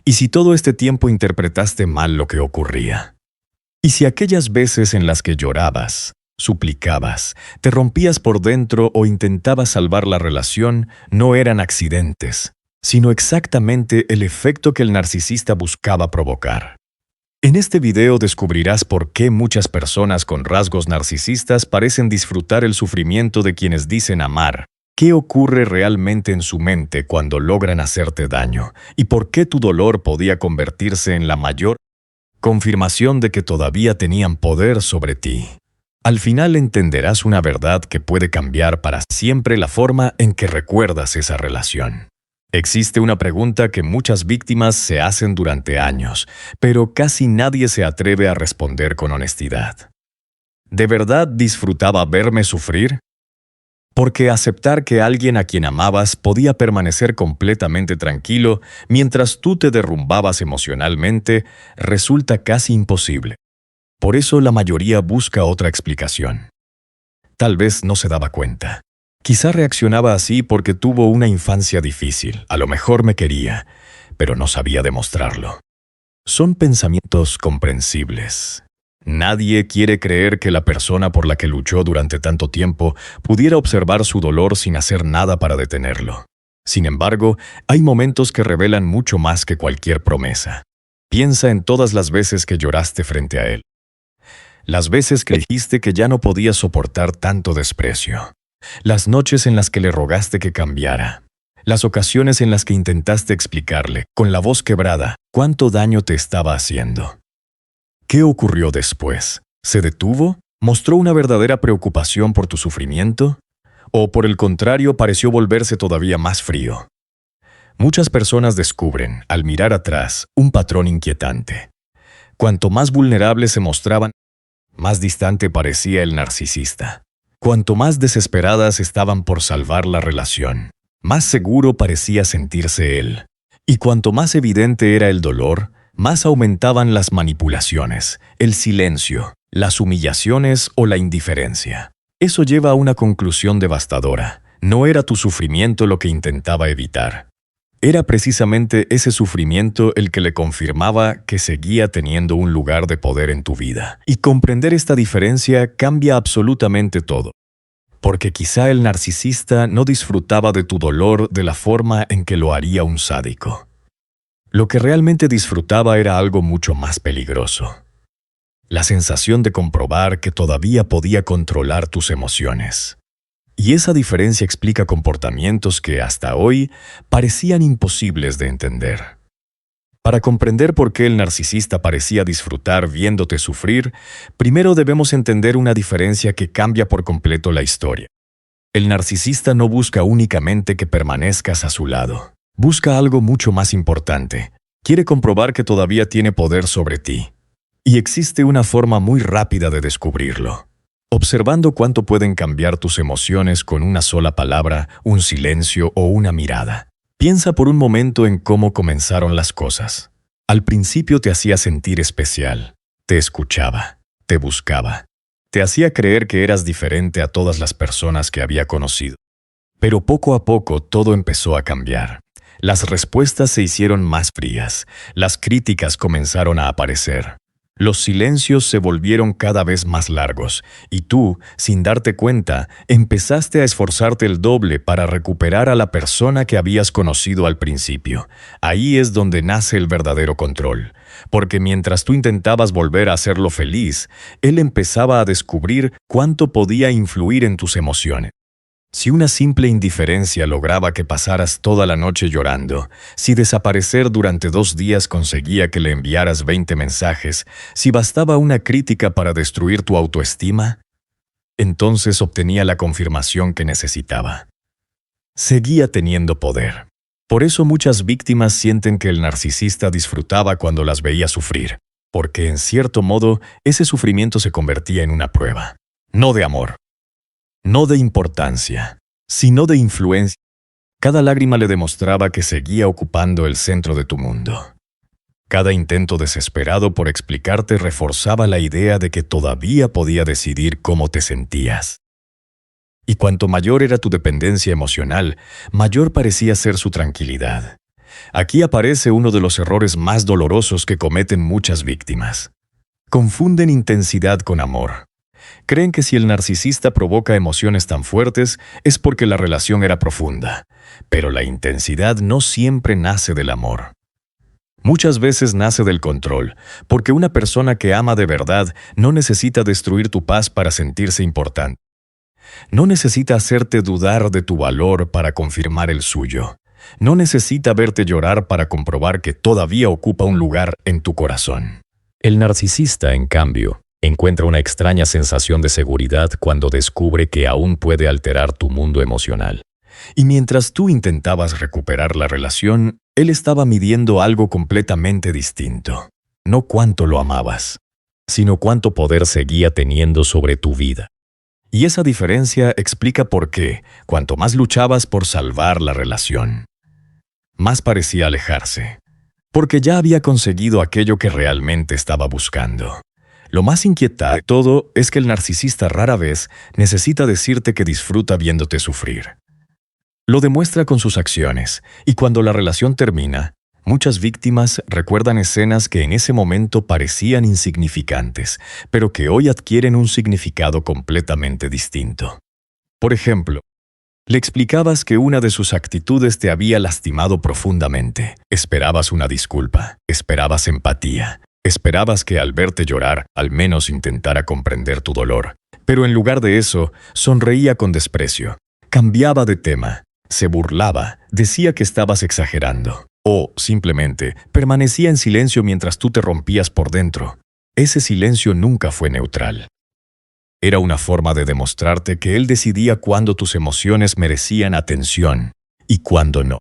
¿Y si todo este tiempo interpretaste mal lo que ocurría? ¿Y si aquellas veces en las que llorabas, suplicabas, te rompías por dentro o intentabas salvar la relación no eran accidentes, sino exactamente el efecto que el narcisista buscaba provocar? En este video descubrirás por qué muchas personas con rasgos narcisistas parecen disfrutar el sufrimiento de quienes dicen amar, qué ocurre realmente en su mente cuando logran hacerte daño, y por qué tu dolor podía convertirse en la mayor confirmación de que todavía tenían poder sobre ti. Al final entenderás una verdad que puede cambiar para siempre la forma en que recuerdas esa relación. Existe una pregunta que muchas víctimas se hacen durante años, pero casi nadie se atreve a responder con honestidad. ¿De verdad disfrutaba verme sufrir? Porque aceptar que alguien a quien amabas podía permanecer completamente tranquilo mientras tú te derrumbabas emocionalmente resulta casi imposible. Por eso la mayoría busca otra explicación. Tal vez no se daba cuenta. Quizá reaccionaba así porque tuvo una infancia difícil. A lo mejor me quería, pero no sabía demostrarlo. Son pensamientos comprensibles. Nadie quiere creer que la persona por la que luchó durante tanto tiempo pudiera observar su dolor sin hacer nada para detenerlo. Sin embargo, hay momentos que revelan mucho más que cualquier promesa. Piensa en todas las veces que lloraste frente a él. Las veces que dijiste que ya no podías soportar tanto desprecio. Las noches en las que le rogaste que cambiara. Las ocasiones en las que intentaste explicarle, con la voz quebrada, cuánto daño te estaba haciendo. ¿Qué ocurrió después? ¿Se detuvo? ¿Mostró una verdadera preocupación por tu sufrimiento? ¿O por el contrario pareció volverse todavía más frío? Muchas personas descubren, al mirar atrás, un patrón inquietante. Cuanto más vulnerables se mostraban, más distante parecía el narcisista. Cuanto más desesperadas estaban por salvar la relación, más seguro parecía sentirse él. Y cuanto más evidente era el dolor, más aumentaban las manipulaciones, el silencio, las humillaciones o la indiferencia. Eso lleva a una conclusión devastadora. No era tu sufrimiento lo que intentaba evitar. Era precisamente ese sufrimiento el que le confirmaba que seguía teniendo un lugar de poder en tu vida. Y comprender esta diferencia cambia absolutamente todo. Porque quizá el narcisista no disfrutaba de tu dolor de la forma en que lo haría un sádico. Lo que realmente disfrutaba era algo mucho más peligroso. La sensación de comprobar que todavía podía controlar tus emociones. Y esa diferencia explica comportamientos que hasta hoy parecían imposibles de entender. Para comprender por qué el narcisista parecía disfrutar viéndote sufrir, primero debemos entender una diferencia que cambia por completo la historia. El narcisista no busca únicamente que permanezcas a su lado. Busca algo mucho más importante. Quiere comprobar que todavía tiene poder sobre ti. Y existe una forma muy rápida de descubrirlo. Observando cuánto pueden cambiar tus emociones con una sola palabra, un silencio o una mirada. Piensa por un momento en cómo comenzaron las cosas. Al principio te hacía sentir especial, te escuchaba, te buscaba, te hacía creer que eras diferente a todas las personas que había conocido. Pero poco a poco todo empezó a cambiar. Las respuestas se hicieron más frías, las críticas comenzaron a aparecer. Los silencios se volvieron cada vez más largos, y tú, sin darte cuenta, empezaste a esforzarte el doble para recuperar a la persona que habías conocido al principio. Ahí es donde nace el verdadero control, porque mientras tú intentabas volver a hacerlo feliz, él empezaba a descubrir cuánto podía influir en tus emociones. Si una simple indiferencia lograba que pasaras toda la noche llorando, si desaparecer durante 2 días conseguía que le enviaras 20 mensajes, si bastaba una crítica para destruir tu autoestima, entonces obtenía la confirmación que necesitaba. Seguía teniendo poder. Por eso muchas víctimas sienten que el narcisista disfrutaba cuando las veía sufrir, porque en cierto modo ese sufrimiento se convertía en una prueba, no de amor. No de importancia, sino de influencia. Cada lágrima le demostraba que seguía ocupando el centro de tu mundo. Cada intento desesperado por explicarte reforzaba la idea de que todavía podía decidir cómo te sentías. Y cuanto mayor era tu dependencia emocional, mayor parecía ser su tranquilidad. Aquí aparece uno de los errores más dolorosos que cometen muchas víctimas. Confunden intensidad con amor. Creen que si el narcisista provoca emociones tan fuertes es porque la relación era profunda, pero la intensidad no siempre nace del amor. Muchas veces nace del control, porque una persona que ama de verdad no necesita destruir tu paz para sentirse importante. No necesita hacerte dudar de tu valor para confirmar el suyo. No necesita verte llorar para comprobar que todavía ocupa un lugar en tu corazón. El narcisista, en cambio, encuentra una extraña sensación de seguridad cuando descubre que aún puede alterar tu mundo emocional. Y mientras tú intentabas recuperar la relación, él estaba midiendo algo completamente distinto. No cuánto lo amabas, sino cuánto poder seguía teniendo sobre tu vida. Y esa diferencia explica por qué, cuanto más luchabas por salvar la relación, más parecía alejarse. Porque ya había conseguido aquello que realmente estaba buscando. Lo más inquietante de todo es que el narcisista rara vez necesita decirte que disfruta viéndote sufrir. Lo demuestra con sus acciones, y cuando la relación termina, muchas víctimas recuerdan escenas que en ese momento parecían insignificantes, pero que hoy adquieren un significado completamente distinto. Por ejemplo, le explicabas que una de sus actitudes te había lastimado profundamente. Esperabas una disculpa, esperabas empatía, esperabas que al verte llorar, al menos intentara comprender tu dolor. Pero en lugar de eso, sonreía con desprecio, cambiaba de tema, se burlaba, decía que estabas exagerando. O, simplemente, permanecía en silencio mientras tú te rompías por dentro. Ese silencio nunca fue neutral. Era una forma de demostrarte que él decidía cuándo tus emociones merecían atención y cuándo no.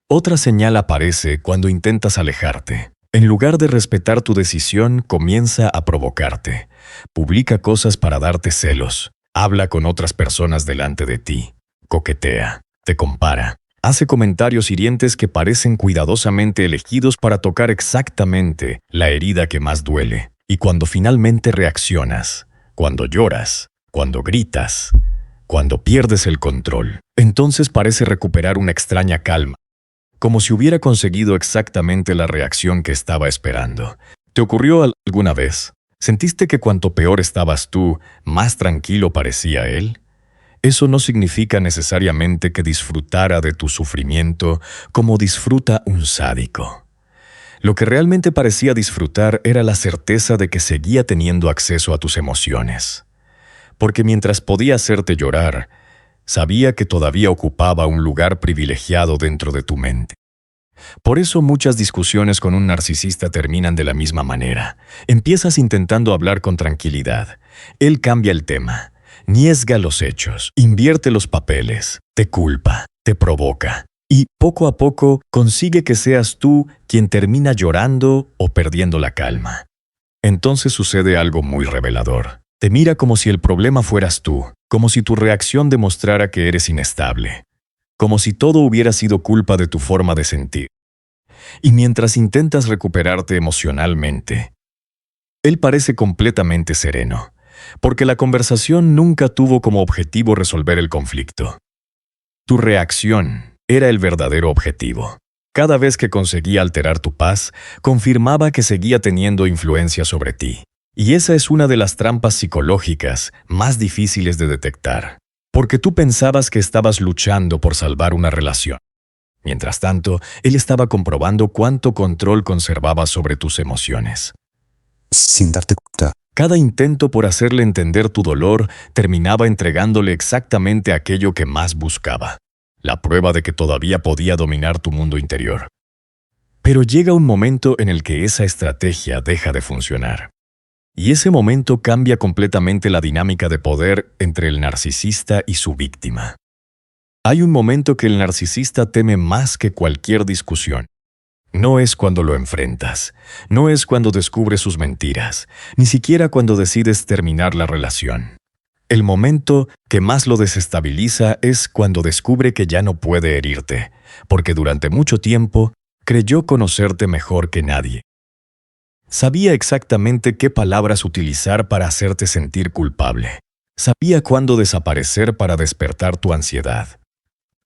Otra señal aparece cuando intentas alejarte. En lugar de respetar tu decisión, comienza a provocarte. Publica cosas para darte celos. Habla con otras personas delante de ti. Coquetea. Te compara. Hace comentarios hirientes que parecen cuidadosamente elegidos para tocar exactamente la herida que más duele. Y cuando finalmente reaccionas, cuando lloras, cuando gritas, cuando pierdes el control, entonces parece recuperar una extraña calma, como si hubiera conseguido exactamente la reacción que estaba esperando. ¿Te ocurrió alguna vez? ¿Sentiste que cuanto peor estabas tú, más tranquilo parecía él? Eso no significa necesariamente que disfrutara de tu sufrimiento como disfruta un sádico. Lo que realmente parecía disfrutar era la certeza de que seguía teniendo acceso a tus emociones. Porque mientras podía hacerte llorar, sabía que todavía ocupaba un lugar privilegiado dentro de tu mente. Por eso muchas discusiones con un narcisista terminan de la misma manera. Empiezas intentando hablar con tranquilidad. Él cambia el tema, niega los hechos, invierte los papeles, te culpa, te provoca. Y, poco a poco, consigue que seas tú quien termina llorando o perdiendo la calma. Entonces sucede algo muy revelador. Te mira como si el problema fueras tú, como si tu reacción demostrara que eres inestable, como si todo hubiera sido culpa de tu forma de sentir. Y mientras intentas recuperarte emocionalmente, él parece completamente sereno, porque la conversación nunca tuvo como objetivo resolver el conflicto. Tu reacción era el verdadero objetivo. Cada vez que conseguía alterar tu paz, confirmaba que seguía teniendo influencia sobre ti. Y esa es una de las trampas psicológicas más difíciles de detectar, porque tú pensabas que estabas luchando por salvar una relación. Mientras tanto, él estaba comprobando cuánto control conservabas sobre tus emociones. Sin darte cuenta. Cada intento por hacerle entender tu dolor terminaba entregándole exactamente aquello que más buscaba. La prueba de que todavía podía dominar tu mundo interior. Pero llega un momento en el que esa estrategia deja de funcionar. Y ese momento cambia completamente la dinámica de poder entre el narcisista y su víctima. Hay un momento que el narcisista teme más que cualquier discusión. No es cuando lo enfrentas, no es cuando descubres sus mentiras, ni siquiera cuando decides terminar la relación. El momento que más lo desestabiliza es cuando descubre que ya no puede herirte, porque durante mucho tiempo creyó conocerte mejor que nadie. Sabía exactamente qué palabras utilizar para hacerte sentir culpable. Sabía cuándo desaparecer para despertar tu ansiedad.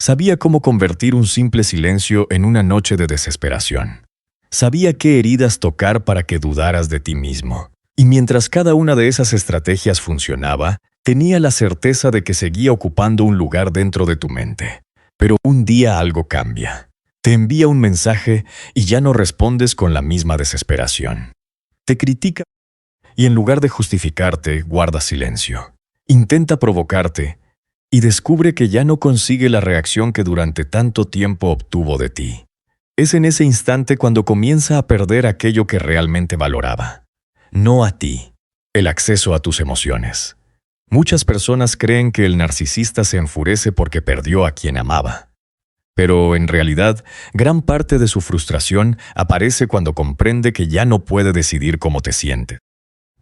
Sabía cómo convertir un simple silencio en una noche de desesperación. Sabía qué heridas tocar para que dudaras de ti mismo. Y mientras cada una de esas estrategias funcionaba, tenía la certeza de que seguía ocupando un lugar dentro de tu mente. Pero un día algo cambia. Te envía un mensaje y ya no respondes con la misma desesperación. Te critica y en lugar de justificarte, guarda silencio. Intenta provocarte y descubre que ya no consigue la reacción que durante tanto tiempo obtuvo de ti. Es en ese instante cuando comienza a perder aquello que realmente valoraba. No a ti, el acceso a tus emociones. Muchas personas creen que el narcisista se enfurece porque perdió a quien amaba. Pero, en realidad, gran parte de su frustración aparece cuando comprende que ya no puede decidir cómo te sientes.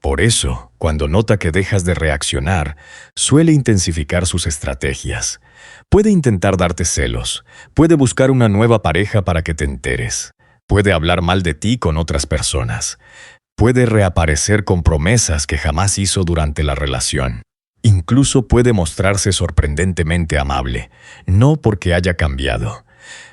Por eso, cuando nota que dejas de reaccionar, suele intensificar sus estrategias. Puede intentar darte celos, puede buscar una nueva pareja para que te enteres, puede hablar mal de ti con otras personas, puede reaparecer con promesas que jamás hizo durante la relación. Incluso puede mostrarse sorprendentemente amable, no porque haya cambiado,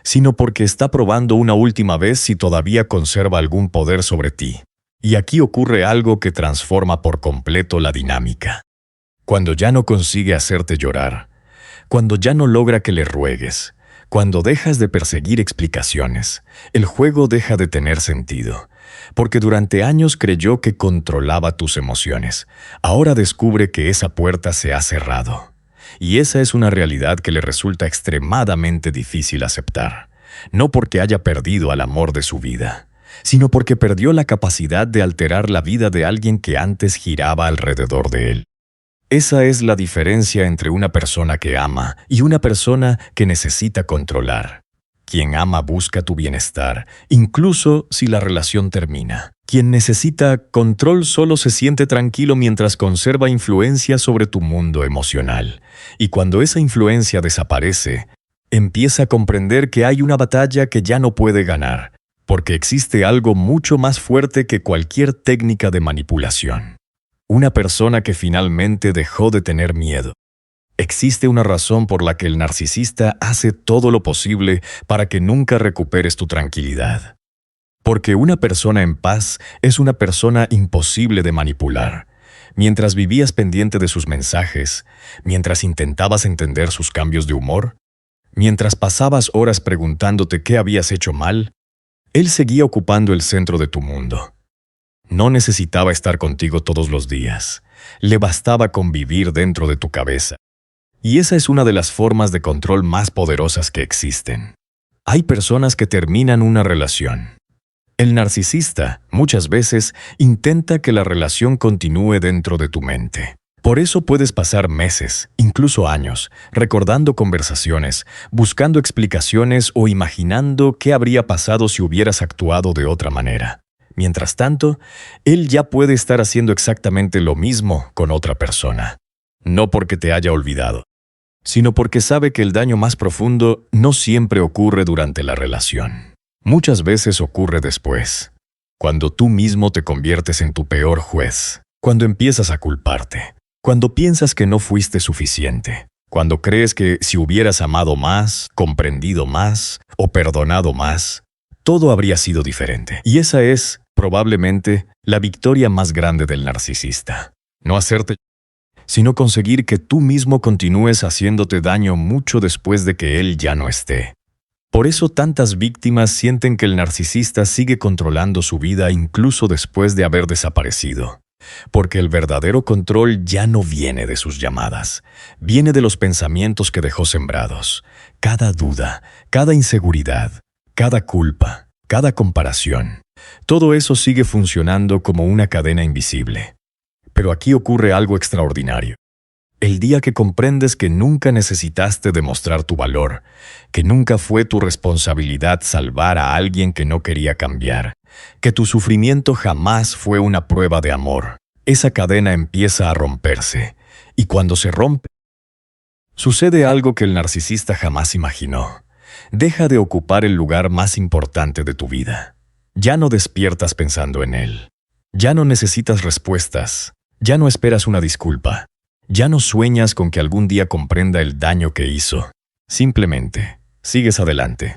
sino porque está probando una última vez si todavía conserva algún poder sobre ti. Y aquí ocurre algo que transforma por completo la dinámica. Cuando ya no consigue hacerte llorar, cuando ya no logra que le ruegues, cuando dejas de perseguir explicaciones, el juego deja de tener sentido. Porque durante años creyó que controlaba tus emociones. Ahora descubre que esa puerta se ha cerrado. Y esa es una realidad que le resulta extremadamente difícil aceptar. No porque haya perdido al amor de su vida, sino porque perdió la capacidad de alterar la vida de alguien que antes giraba alrededor de él. Esa es la diferencia entre una persona que ama y una persona que necesita controlar. Quien ama busca tu bienestar, incluso si la relación termina. Quien necesita control solo se siente tranquilo mientras conserva influencia sobre tu mundo emocional. Y cuando esa influencia desaparece, empieza a comprender que hay una batalla que ya no puede ganar, porque existe algo mucho más fuerte que cualquier técnica de manipulación. Una persona que finalmente dejó de tener miedo. Existe una razón por la que el narcisista hace todo lo posible para que nunca recuperes tu tranquilidad. Porque una persona en paz es una persona imposible de manipular. Mientras vivías pendiente de sus mensajes, mientras intentabas entender sus cambios de humor, mientras pasabas horas preguntándote qué habías hecho mal, él seguía ocupando el centro de tu mundo. No necesitaba estar contigo todos los días. Le bastaba convivir dentro de tu cabeza. Y esa es una de las formas de control más poderosas que existen. Hay personas que terminan una relación. El narcisista, muchas veces, intenta que la relación continúe dentro de tu mente. Por eso puedes pasar meses, incluso años, recordando conversaciones, buscando explicaciones o imaginando qué habría pasado si hubieras actuado de otra manera. Mientras tanto, él ya puede estar haciendo exactamente lo mismo con otra persona. No porque te haya olvidado, sino porque sabe que el daño más profundo no siempre ocurre durante la relación. Muchas veces ocurre después, cuando tú mismo te conviertes en tu peor juez, cuando empiezas a culparte, cuando piensas que no fuiste suficiente, cuando crees que si hubieras amado más, comprendido más o perdonado más, todo habría sido diferente. Y esa es, probablemente, la victoria más grande del narcisista. No hacerte, sino conseguir que tú mismo continúes haciéndote daño mucho después de que él ya no esté. Por eso tantas víctimas sienten que el narcisista sigue controlando su vida incluso después de haber desaparecido. Porque el verdadero control ya no viene de sus llamadas, viene de los pensamientos que dejó sembrados. Cada duda, cada inseguridad, cada culpa, cada comparación. Todo eso sigue funcionando como una cadena invisible. Pero aquí ocurre algo extraordinario. El día que comprendes que nunca necesitaste demostrar tu valor, que nunca fue tu responsabilidad salvar a alguien que no quería cambiar, que tu sufrimiento jamás fue una prueba de amor, esa cadena empieza a romperse. Y cuando se rompe, sucede algo que el narcisista jamás imaginó. Deja de ocupar el lugar más importante de tu vida. Ya no despiertas pensando en él. Ya no necesitas respuestas. Ya no esperas una disculpa. Ya no sueñas con que algún día comprenda el daño que hizo. Simplemente, sigues adelante.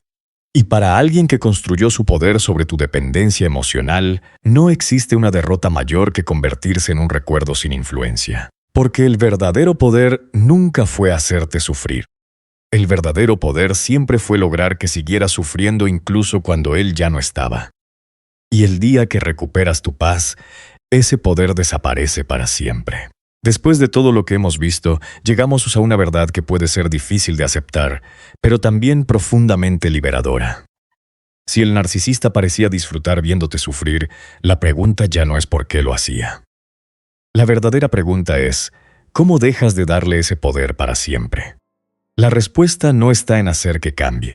Y para alguien que construyó su poder sobre tu dependencia emocional, no existe una derrota mayor que convertirse en un recuerdo sin influencia. Porque el verdadero poder nunca fue hacerte sufrir. El verdadero poder siempre fue lograr que siguieras sufriendo incluso cuando él ya no estaba. Y el día que recuperas tu paz, ese poder desaparece para siempre. Después de todo lo que hemos visto, llegamos a una verdad que puede ser difícil de aceptar, pero también profundamente liberadora. Si el narcisista parecía disfrutar viéndote sufrir, la pregunta ya no es por qué lo hacía. La verdadera pregunta es, ¿cómo dejas de darle ese poder para siempre? La respuesta no está en hacer que cambie.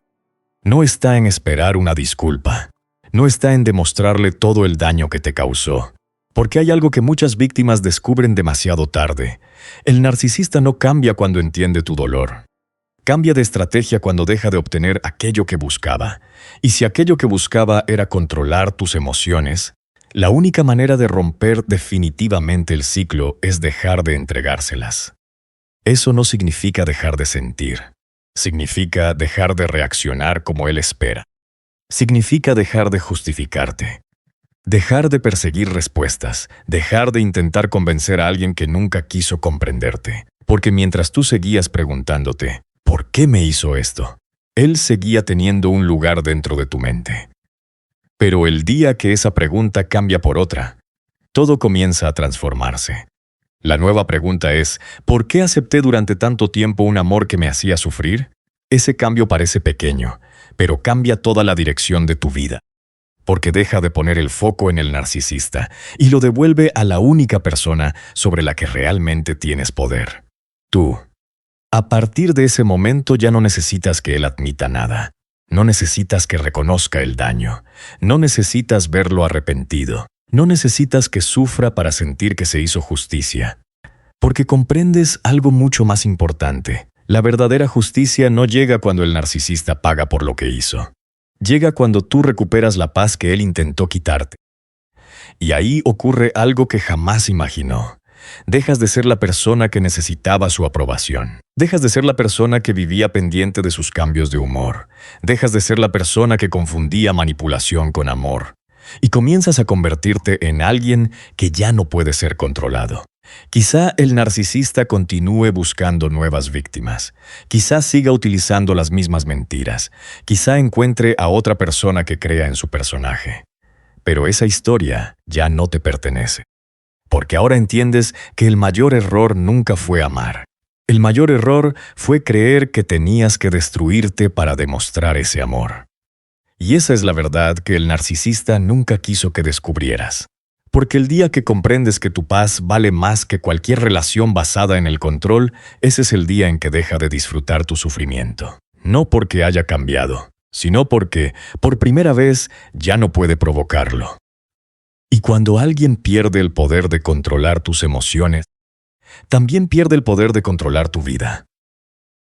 No está en esperar una disculpa. No está en demostrarle todo el daño que te causó. Porque hay algo que muchas víctimas descubren demasiado tarde. El narcisista no cambia cuando entiende tu dolor. Cambia de estrategia cuando deja de obtener aquello que buscaba. Y si aquello que buscaba era controlar tus emociones, la única manera de romper definitivamente el ciclo es dejar de entregárselas. Eso no significa dejar de sentir. Significa dejar de reaccionar como él espera. Significa dejar de justificarte. Dejar de perseguir respuestas, dejar de intentar convencer a alguien que nunca quiso comprenderte. Porque mientras tú seguías preguntándote, ¿por qué me hizo esto?, él seguía teniendo un lugar dentro de tu mente. Pero el día que esa pregunta cambia por otra, todo comienza a transformarse. La nueva pregunta es, ¿por qué acepté durante tanto tiempo un amor que me hacía sufrir? Ese cambio parece pequeño, pero cambia toda la dirección de tu vida. Porque deja de poner el foco en el narcisista y lo devuelve a la única persona sobre la que realmente tienes poder. Tú. A partir de ese momento ya no necesitas que él admita nada. No necesitas que reconozca el daño. No necesitas verlo arrepentido. No necesitas que sufra para sentir que se hizo justicia. Porque comprendes algo mucho más importante. La verdadera justicia no llega cuando el narcisista paga por lo que hizo. Llega cuando tú recuperas la paz que él intentó quitarte. Y ahí ocurre algo que jamás imaginó. Dejas de ser la persona que necesitaba su aprobación. Dejas de ser la persona que vivía pendiente de sus cambios de humor. Dejas de ser la persona que confundía manipulación con amor. Y comienzas a convertirte en alguien que ya no puede ser controlado. Quizá el narcisista continúe buscando nuevas víctimas. Quizá siga utilizando las mismas mentiras. Quizá encuentre a otra persona que crea en su personaje. Pero esa historia ya no te pertenece. Porque ahora entiendes que el mayor error nunca fue amar. El mayor error fue creer que tenías que destruirte para demostrar ese amor. Y esa es la verdad que el narcisista nunca quiso que descubrieras. Porque el día que comprendes que tu paz vale más que cualquier relación basada en el control, ese es el día en que deja de disfrutar tu sufrimiento. No porque haya cambiado, sino porque, por primera vez, ya no puede provocarlo. Y cuando alguien pierde el poder de controlar tus emociones, también pierde el poder de controlar tu vida.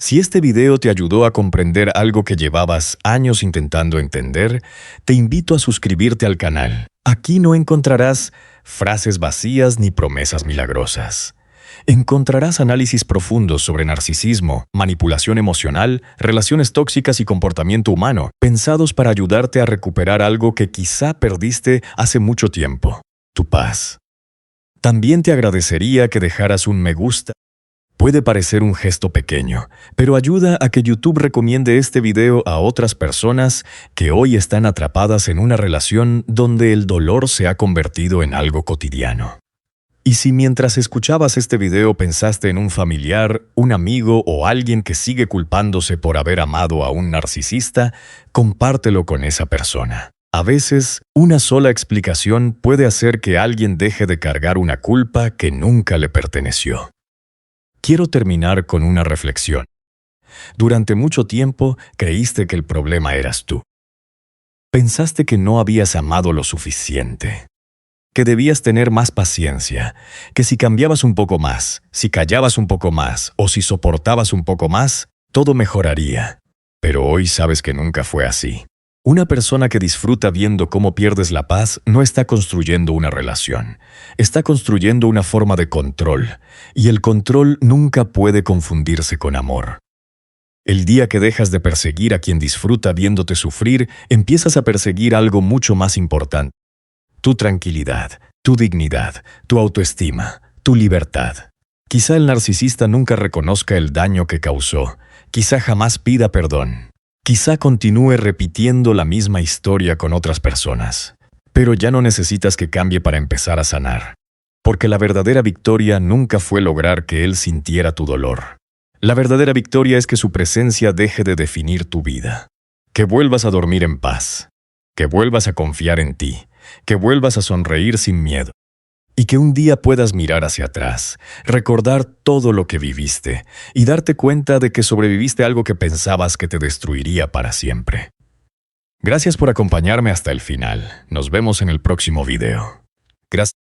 Si este video te ayudó a comprender algo que llevabas años intentando entender, te invito a suscribirte al canal. Aquí no encontrarás frases vacías ni promesas milagrosas. Encontrarás análisis profundos sobre narcisismo, manipulación emocional, relaciones tóxicas y comportamiento humano, pensados para ayudarte a recuperar algo que quizá perdiste hace mucho tiempo: tu paz. También te agradecería que dejaras un me gusta. Puede parecer un gesto pequeño, pero ayuda a que YouTube recomiende este video a otras personas que hoy están atrapadas en una relación donde el dolor se ha convertido en algo cotidiano. Y si mientras escuchabas este video pensaste en un familiar, un amigo o alguien que sigue culpándose por haber amado a un narcisista, compártelo con esa persona. A veces, una sola explicación puede hacer que alguien deje de cargar una culpa que nunca le perteneció. Quiero terminar con una reflexión. Durante mucho tiempo creíste que el problema eras tú. Pensaste que no habías amado lo suficiente, que debías tener más paciencia, que si cambiabas un poco más, si callabas un poco más o si soportabas un poco más, todo mejoraría. Pero hoy sabes que nunca fue así. Una persona que disfruta viendo cómo pierdes la paz no está construyendo una relación. Está construyendo una forma de control, y el control nunca puede confundirse con amor. El día que dejas de perseguir a quien disfruta viéndote sufrir, empiezas a perseguir algo mucho más importante. Tu tranquilidad, tu dignidad, tu autoestima, tu libertad. Quizá el narcisista nunca reconozca el daño que causó, quizá jamás pida perdón, quizá continúe repitiendo la misma historia con otras personas. Pero ya no necesitas que cambie para empezar a sanar, porque la verdadera victoria nunca fue lograr que él sintiera tu dolor. La verdadera victoria es que su presencia deje de definir tu vida, que vuelvas a dormir en paz, que vuelvas a confiar en ti, que vuelvas a sonreír sin miedo, y que un día puedas mirar hacia atrás, recordar todo lo que viviste y darte cuenta de que sobreviviste a algo que pensabas que te destruiría para siempre. Gracias por acompañarme hasta el final. Nos vemos en el próximo video. Gracias.